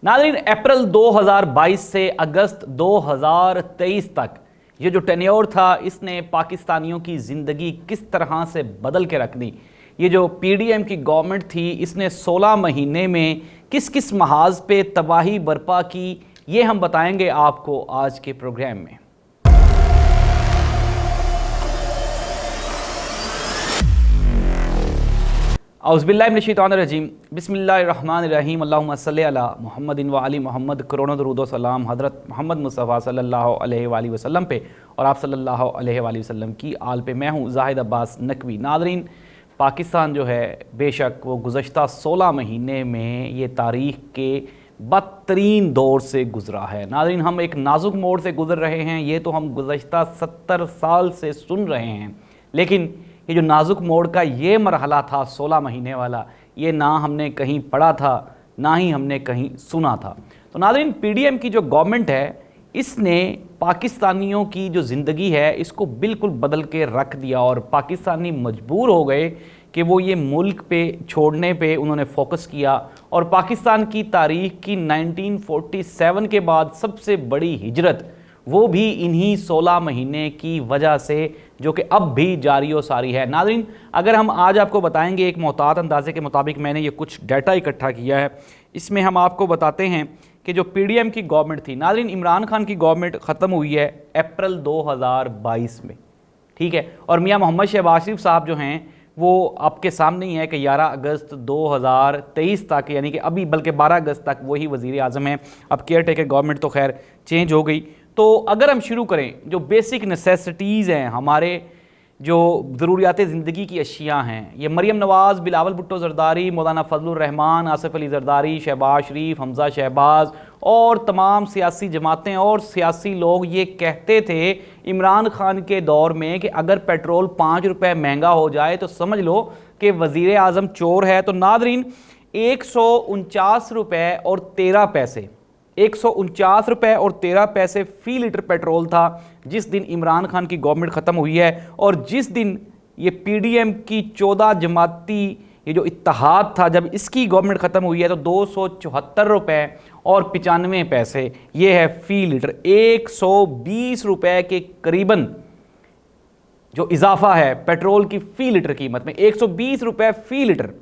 नाज़रीन, अप्रैल 2022 से अगस्त 2023 तक ये जो टेन्योर था, इसने पाकिस्तानियों की ज़िंदगी किस तरह से बदल के रख दी। ये जो पीडीएम की गवर्नमेंट थी, इसने 16 महीने में किस किस महाज पे तबाही बर्पा की, ये हम बताएंगे आपको आज के प्रोग्राम में। औज़ुबिल्लाहिमिनश्शैतानिर्रजीम, बिस्मिल्लाहिर्रहमानिर्रहीम, अल्लाहुम्मा सल्लि अला मुहम्मदिन व अली मुहम्मद, करोड़ों दरूद व सलाम हज़रत मोहम्मद मुस्तफ़ा सल्लल्लाहु अलैहि वसल्लम पे और आप सल्लल्लाहु अलैहि वसल्लम की आल पे। मैं हूँ ज़ाहिद अब्बास नकवी। नाज़रीन, पाकिस्तान जो है बेशक वो गुज़श्ता 16 महीने में ये तारीख़ के बदतरीन दौर से गुज़रा है। नाज़रीन, हम एक नाजुक मोड़ से गुज़र रहे हैं, ये तो हम गुज़श्ता 70 साल से सुन रहे हैं, लेकिन ये जो नाजुक मोड़ का ये मरहला था 16 महीने वाला, ये ना हमने कहीं पढ़ा था ना ही हमने कहीं सुना था। तो नाज़रीन, पीडीएम की जो गवर्नमेंट है, इसने पाकिस्तानियों की जो ज़िंदगी है इसको बिल्कुल बदल के रख दिया और पाकिस्तानी मजबूर हो गए कि वो ये मुल्क पे छोड़ने पे उन्होंने फोकस किया। और पाकिस्तान की तारीख़ की 1947 के बाद सबसे बड़ी हिजरत वो भी इन्हीं 16 महीने की वजह से, जो कि अब भी जारी व सारी है। नाज़रीन, अगर हम आज आपको बताएंगे एक मोहतात अंदाजे के मुताबिक, मैंने ये कुछ डाटा इकट्ठा किया है, इसमें हम आपको बताते हैं कि जो पीडीएम की गवर्नमेंट थी, नाज़रीन इमरान खान की गवर्नमेंट ख़त्म हुई है अप्रैल 2022 में, ठीक है। और मियाँ मोहम्मद शहबाज शरीफ साहब जो हैं वो आपके सामने ही है कि 11 अगस्त 2023 तक, यानी कि अभी बल्कि 12 अगस्त तक वही वज़ीर आज़म हैं। अब केयर टेकर गवर्नमेंट तो खैर चेंज हो गई। तो अगर हम शुरू करें, जो बेसिक नेसेसिटीज़ हैं, हमारे जो ज़रूरियात ज़िंदगी की अशियाँ हैं, ये मरियम नवाज़, बिलावल भुट्टो ज़रदारी, मौलाना फजलुर रहमान, आसिफ अली ज़रदारी, शहबाज शरीफ, हमज़ा शहबाज और तमाम सियासी जमातें और सियासी लोग ये कहते थे इमरान खान के दौर में कि अगर पेट्रोल 5 रुपये महंगा हो जाए तो समझ लो कि वज़ीर आज़म चोर है। तो नाज़रीन, 149 रुपये और 13 पैसे 149 रुपये और 13 पैसे फ़ी लीटर पेट्रोल था जिस दिन इमरान खान की गवर्नमेंट ख़त्म हुई है। और जिस दिन ये पीडीएम की 14 जमाती ये जो इत्तेहाद था, जब इसकी गवर्नमेंट ख़त्म हुई है तो 274 रुपये और 95 पैसे ये है फ़ी लीटर। 120 रुपये के करीबन जो इजाफा है पेट्रोल की फ़ी लीटर कीमत में, 120 रुपये फ़ी लीटर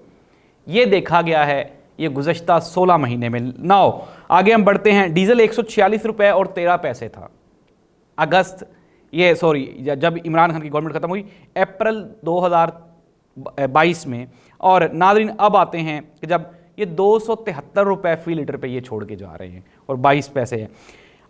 ये देखा गया है ये गुज़श्ता 16 महीने में। नाउ आगे हम बढ़ते हैं। डीजल 146 रुपये और 13 पैसे था अगस्त, ये सॉरी जब इमरान खान की गवर्नमेंट ख़त्म हुई अप्रैल 2022 में। और नाज़रीन, अब आते हैं कि जब ये 273 रुपये फ़ी लीटर पे ये छोड़ के जा रहे हैं और 22 पैसे हैं।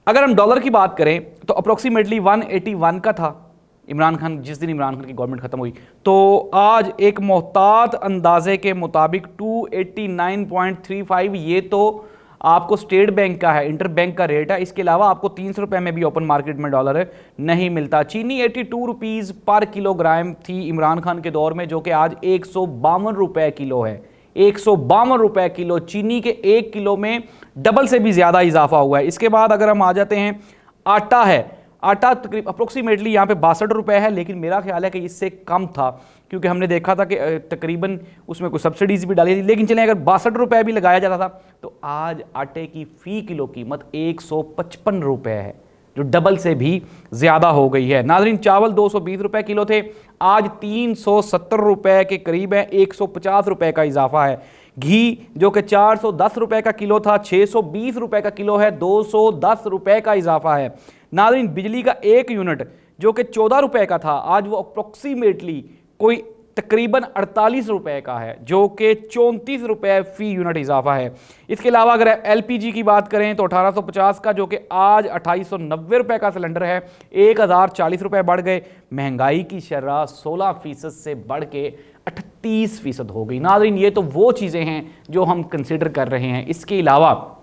अगर हम डॉलर की बात करें तो अप्रोक्सीमेटली 181 का था इमरान खान, जिस दिन इमरान खान की गवर्नमेंट ख़त्म हुई। तो आज एक मोहतात अंदाजे के मुताबिक 289.35 ये तो आपको स्टेट बैंक का है, इंटर बैंक का रेट है। इसके अलावा आपको 300 रुपये में भी ओपन मार्केट में डॉलर नहीं मिलता। चीनी 82 रुपीज़ पर किलोग्राम थी इमरान खान के दौर में, जो कि आज 152 रुपये किलो है। 152 रुपये किलो चीनी के 1 किलो में डबल से भी ज़्यादा इजाफा हुआ है। इसके बाद अगर हम आ जाते हैं, आटा है, आटा तकरीब अप्रोक्सीमेटली यहाँ पे 62 रुपये है, लेकिन मेरा ख्याल है कि इससे कम था क्योंकि हमने देखा था कि तकरीबन उसमें कुछ सब्सिडीज़ भी डाली थी। लेकिन चलें, अगर 62 रुपये भी लगाया जाता था तो आज आटे की फ़ी किलो कीमत 155 रुपये है, जो डबल से भी ज़्यादा हो गई है। नाज़रीन, चावल 220 रुपये किलो थे, आज 370 रुपये के करीब है, 150 रुपये का इजाफा है। घी जो कि 410 रुपये का किलो था, 620 रुपये का किलो है, 210 रुपये का इजाफा है। नाज़रीन, बिजली का 1 यूनिट जो कि 14 रुपये का था, आज वो अप्रोक्सीमेटली कोई तकरीबन 48 रुपये का है, जो कि 34 रुपये फ़ी यूनिट इजाफा है। इसके अलावा अगर एलपीजी की बात करें तो 1850 का, जो कि आज 2890 रुपये का सिलेंडर है, 1040 रुपये बढ़ गए। महंगाई की शरह 16% से बढ़ के 38% हो गई। नाज़रीन, ये तो वो चीज़ें हैं जो हम कंसिडर कर रहे हैं। इसके अलावा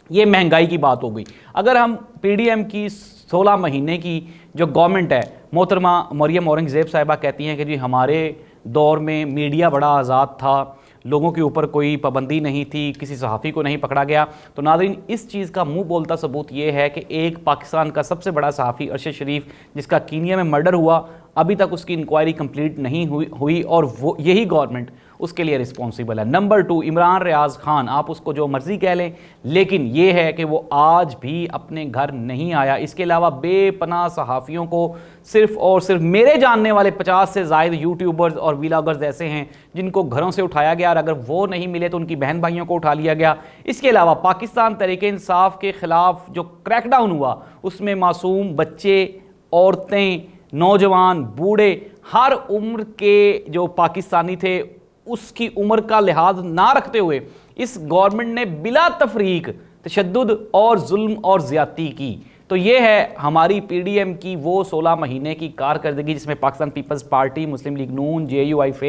ये महंगाई की बात हो गई। अगर हम पीडीएम की 16 महीने की जो गवर्नमेंट है, मोहतरमा मरियम औरंगज़ेब साहिबा कहती हैं कि जी हमारे दौर में मीडिया बड़ा आज़ाद था, लोगों के ऊपर कोई पाबंदी नहीं थी, किसी सहाफ़ी को नहीं पकड़ा गया। तो नाज़रीन, इस चीज़ का मुंह बोलता सबूत ये है कि एक पाकिस्तान का सबसे बड़ा सहाफ़ी अरशद शरीफ, जिसका कीनिया में मर्डर हुआ, अभी तक उसकी इंक्वायरी कंप्लीट नहीं हुई और वो यही गवर्नमेंट उसके लिए रिस्पॉन्सिबल है। नंबर 2, इमरान रियाज खान, आप उसको जो मर्जी कह लें, लेकिन ये है कि वो आज भी अपने घर नहीं आया। इसके अलावा बेपनाह सहाफ़ियों को सिर्फ और सिर्फ मेरे जानने वाले 50 से ज़ायद यूट्यूबर्स और व्लॉगर्स ऐसे हैं जिनको घरों से उठाया गया और अगर वो नहीं मिले तो उनकी बहन भाइयों को उठा लिया गया। इसके अलावा पाकिस्तान तहरीक इंसाफ के ख़िलाफ़ जो क्रैकडाउन हुआ उसमें मासूम बच्चे, औरतें, नौजवान, बूढ़े, हर उम्र के जो पाकिस्तानी थे उसकी उम्र का लिहाज ना रखते हुए इस गवर्नमेंट ने बिला तफरीक तशद्दुद और जुल्म और ज़्यादती की। तो ये है हमारी पीडीएम की वो 16 महीने की कारकर्दगी जिसमें पाकिस्तान पीपल्स पार्टी, मुस्लिम लीग नून, JUIF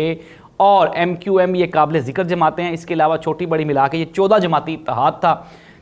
और MQM ये काबिल ज़िक्र जमातें हैं। इसके अलावा छोटी बड़ी मिला के ये 14 जमाती इत्तेहाद था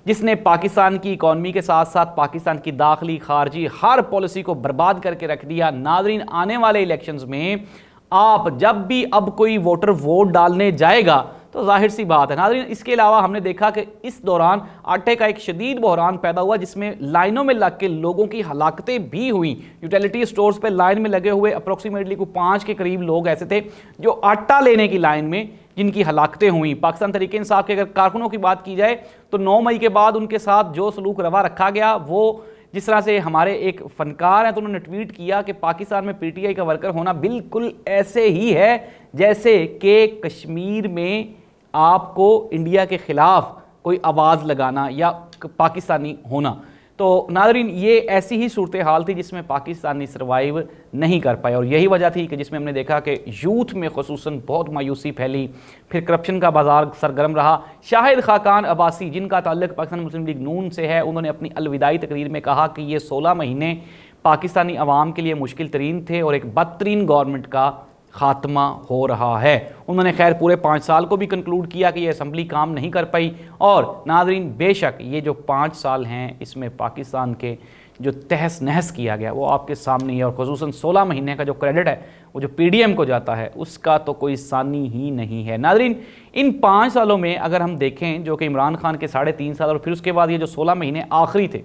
जिसने पाकिस्तान की इकॉनमी के साथ साथ पाकिस्तान की दाखिली खारजी हर पॉलिसी को बर्बाद करके रख दिया। नाज़रीन, आने वाले इलेक्शंस में आप जब भी अब कोई वोटर वोट डालने जाएगा तो जाहिर सी बात है नाज़रीन, इसके अलावा हमने देखा कि इस दौरान आटे का एक शदीद बहरान पैदा हुआ जिसमें लाइनों में लग के लोगों की हलाकतें भी हुई। यूटिलिटी स्टोर्स पे लाइन में लगे हुए अप्रोक्सीमेटली को 5 के करीब लोग ऐसे थे जो आटा लेने की लाइन में जिनकी हलाकतें हुई। पाकिस्तान तहरीक इंसाफ के अगर कारकुनों की बात की जाए तो 9 मई के बाद उनके साथ जो सलूक रवा रखा गया, वो जिस तरह से हमारे एक फनकार हैं तो उन्होंने ट्वीट किया कि पाकिस्तान में PTI का वर्कर होना बिल्कुल ऐसे ही है जैसे कि कश्मीर में आपको इंडिया के ख़िलाफ़ कोई आवाज़ लगाना या पाकिस्तानी होना। तो नाज़रीन, ये ऐसी ही सूरत हाल थी जिसमें पाकिस्तानी सर्वाइव नहीं कर पाए और यही वजह थी कि जिसमें हमने देखा कि यूथ में ख़ुसूसन बहुत मायूसी फैली, फिर करप्शन का बाजार सरगर्म रहा। शाहिद खाकान अब्बासी, जिनका ताल्लुक पाकिस्तान मुस्लिम लीग नून से है, उन्होंने अपनी अलविदाई तकरीर में कहा कि ये 16 महीने पाकिस्तानी अवाम के लिए मुश्किल तरीन थे और एक बदतरीन गवर्नमेंट का खात्मा हो रहा है। उन्होंने खैर पूरे 5 साल को भी कंक्लूड किया कि ये असम्बली काम नहीं कर पाई और नाज़रीन, बेशक ये जो 5 साल हैं इसमें पाकिस्तान के जो तहस नहस किया गया वो आपके सामने ही है और ख़ुसूसन 16 महीने का जो क्रेडिट है वो जो PDM को जाता है उसका तो कोई सानी ही नहीं है। नाज़रीन, इन 5 सालों में अगर हम देखें जो कि इमरान खान के 3.5 साल और फिर उसके बाद ये जो 16 महीने आखिरी थे,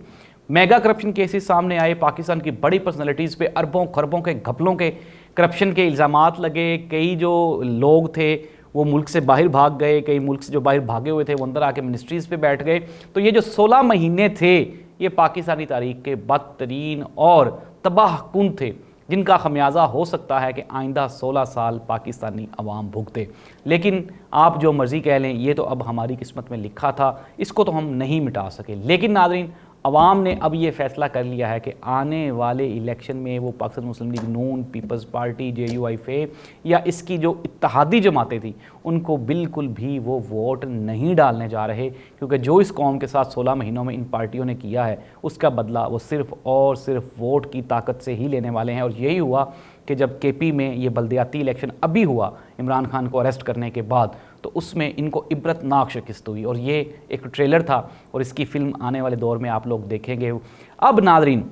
मेगा करप्शन केसेस सामने आए, पाकिस्तान की बड़ी पर्सनैलिटीज़ पे अरबों खरबों के घपलों के करप्शन के इल्ज़ामात लगे। कई जो लोग थे वो मुल्क से बाहर भाग गए, कई मुल्क से जो बाहर भागे हुए थे वो अंदर आके मिनिस्ट्रीज़ पे बैठ गए। तो ये जो 16 महीने थे ये पाकिस्तानी तारीख के बदतरीन और तबाह कुन थे जिनका खमियाजा हो सकता है कि आइंदा 16 साल पाकिस्तानी अवाम भुगते। लेकिन आप जो मर्ज़ी कह लें, ये तो अब हमारी किस्मत में लिखा था, इसको तो हम नहीं मिटा सके। लेकिन नाज़रीन, अवाम ने अब ये फ़ैसला कर लिया है कि आने वाले इलेक्शन में वो पाकिस्तान मुस्लिम लीग नून, पीपल्स पार्टी, JUIF या इसकी जो इत्तेहादी जमातें थी उनको बिल्कुल भी वो वोट नहीं डालने जा रहे, क्योंकि जो इस कौम के साथ 16 महीनों में इन पार्टियों ने किया है उसका बदला वो सिर्फ़ और सिर्फ वोट की ताकत से ही लेने वाले हैं। और यही हुआ कि जब KP में ये बल्दियाती इलेक्शन अभी हुआ इमरान खान को अरेस्ट करने के बाद, तो उसमें इनको इबरतनाक शिकस्त हुई और ये एक ट्रेलर था और इसकी फ़िल्म आने वाले दौर में आप लोग देखेंगे। अब नाज़रीन,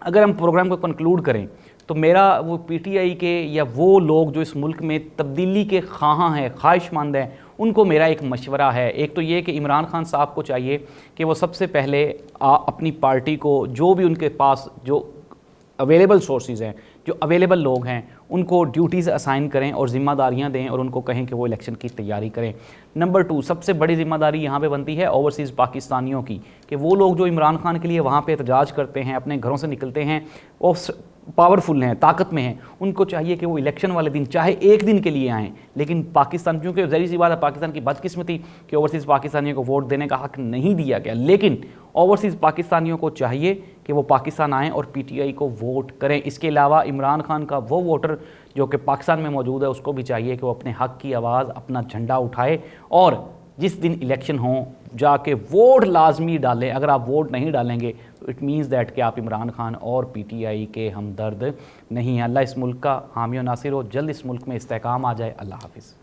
अगर हम प्रोग्राम को कंक्लूड करें तो मेरा वो PTI के या वो लोग जो इस मुल्क में तब्दीली के ख़्वाहां हैं, ख्वाहिशमंद हैं, उनको मेरा एक मशवरा है। एक तो ये कि इमरान खान साहब को चाहिए कि वो सबसे पहले अपनी पार्टी को जो भी उनके पास जो अवेलेबल सोर्सेज हैं, जो अवेलेबल लोग हैं, उनको ड्यूटीज़ असाइन करें और ज़िम्मेदारियां दें और उनको कहें कि वो इलेक्शन की तैयारी करें। नंबर 2, सबसे बड़ी ज़िम्मेदारी यहाँ पे बनती है ओवरसीज़ पाकिस्तानियों की कि वो लोग जो इमरान खान के लिए वहाँ पे एहतजाज करते हैं, अपने घरों से निकलते हैं, वो पावरफुल हैं, ताकत में हैं, उनको चाहिए कि वो इलेक्शन वाले दिन चाहे एक दिन के लिए आएँ, लेकिन पाकिस्तान, क्योंकि ज़ाहिर सी बात है पाकिस्तान की बदकिस्मती कि ओवरसीज़ पाकिस्तानियों को वोट देने का हक़ नहीं दिया गया, लेकिन ओवरसीज़ पाकिस्तानियों को चाहिए कि वो पाकिस्तान आएँ और PTI को वोट करें। इसके अलावा इमरान खान का वो वोटर जो कि पाकिस्तान में मौजूद है उसको भी चाहिए कि वो अपने हक़ की आवाज़, अपना झंडा उठाए और जिस दिन इलेक्शन हो जाके वोट लाजमी डालें। अगर आप वोट नहीं डालेंगे तो इट मीन्स दैट कि आप इमरान खान और PTI के हमदर्द नहीं हैं। अल्लाह इस मुल्क का हामी और नासिर हो, जल्द इस मुल्क में इस्तेहकाम आ जाए। अल्लाह हाफिज़।